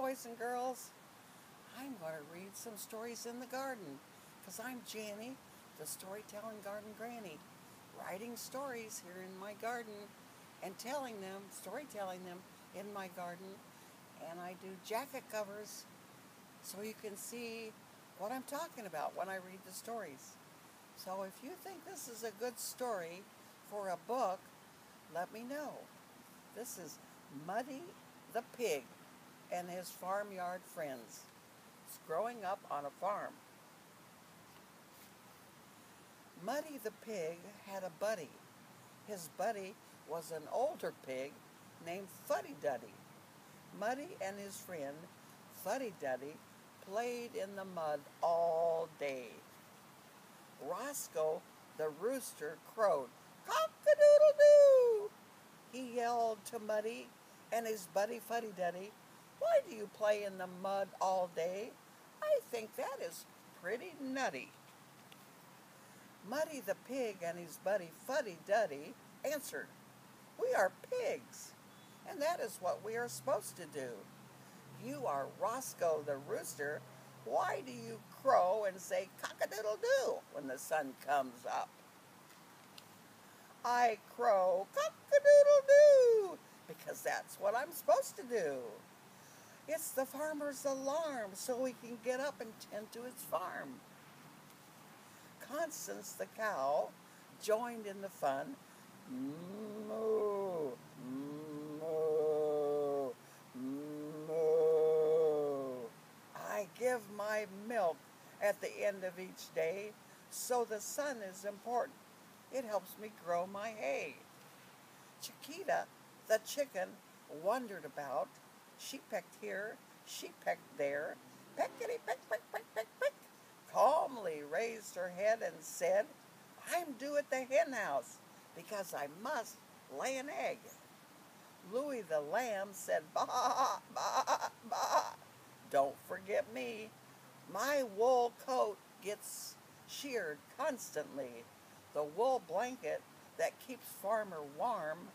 boys and girls. I'm going to read some stories in the garden because I'm Janny, the storytelling garden granny, writing stories here in my garden and storytelling them in my garden. And I do jacket covers so you can see what I'm talking about when I read the stories. So if you think this is a good story for a book, let me know. This is Muddy the Pig and his farmyard friends. It's growing up on a farm. Muddy the Pig had a buddy. His buddy was an older pig named Duddy. Muddy and his friend, Duddy, played in the mud all day. Roscoe the rooster crowed, "Cock-a-doodle-doo!" He yelled to Muddy and his buddy Duddy, "Why do you play in the mud all day? I think that is pretty nutty." Muddy the Pig and his buddy Duddy answered, "We are pigs, and that is what we are supposed to do. You are Roscoe the rooster. Why do you crow and say cock-a-doodle-doo when the sun comes up?" "I crow cock-a-doodle-doo because that's what I'm supposed to do. It's the farmer's alarm so he can get up and tend to his farm." Constance the cow joined in the fun. "Moo, moo, moo. I give my milk at the end of each day, so the sun is important. It helps me grow my hay." Chiquita the chicken wondered about. She pecked here, she pecked there, peckety-peck, peck, peck, peck, peck, calmly raised her head and said, "I'm due at the hen house because I must lay an egg." Louie the lamb said, "Bah, bah, bah. Don't forget me. My wool coat gets sheared constantly. The wool blanket that keeps Farmer warm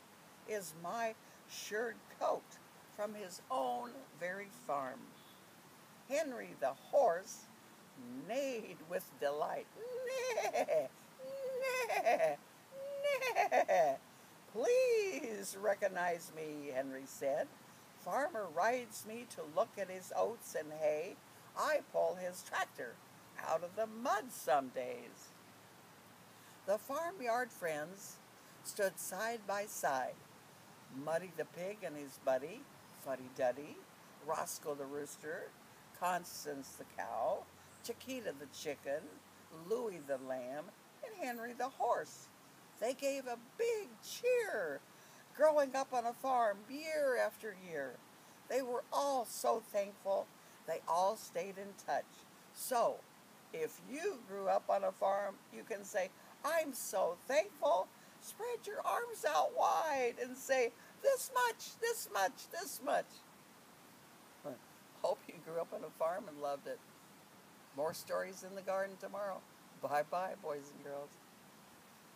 is my shirred coat from his own very farm." Henry the horse neighed with delight. "Neigh, neigh, neigh. Please recognize me," Henry said. "Farmer rides me to look at his oats and hay. I pull his tractor out of the mud some days." The farmyard friends stood side by side. Muddy the Pig and his buddy, Duddy, Roscoe the Rooster, Constance the Cow, Chiquita the Chicken, Louie the Lamb, and Henry the Horse. They gave a big cheer. Growing up on a farm year after year, they were all so thankful. They all stayed in touch. So, if you grew up on a farm, you can say, "I'm so thankful." Spread your arms out wide and say, "This much, this much, this much." Hope you grew up on a farm and loved it. More stories in the garden tomorrow. Bye-bye, boys and girls.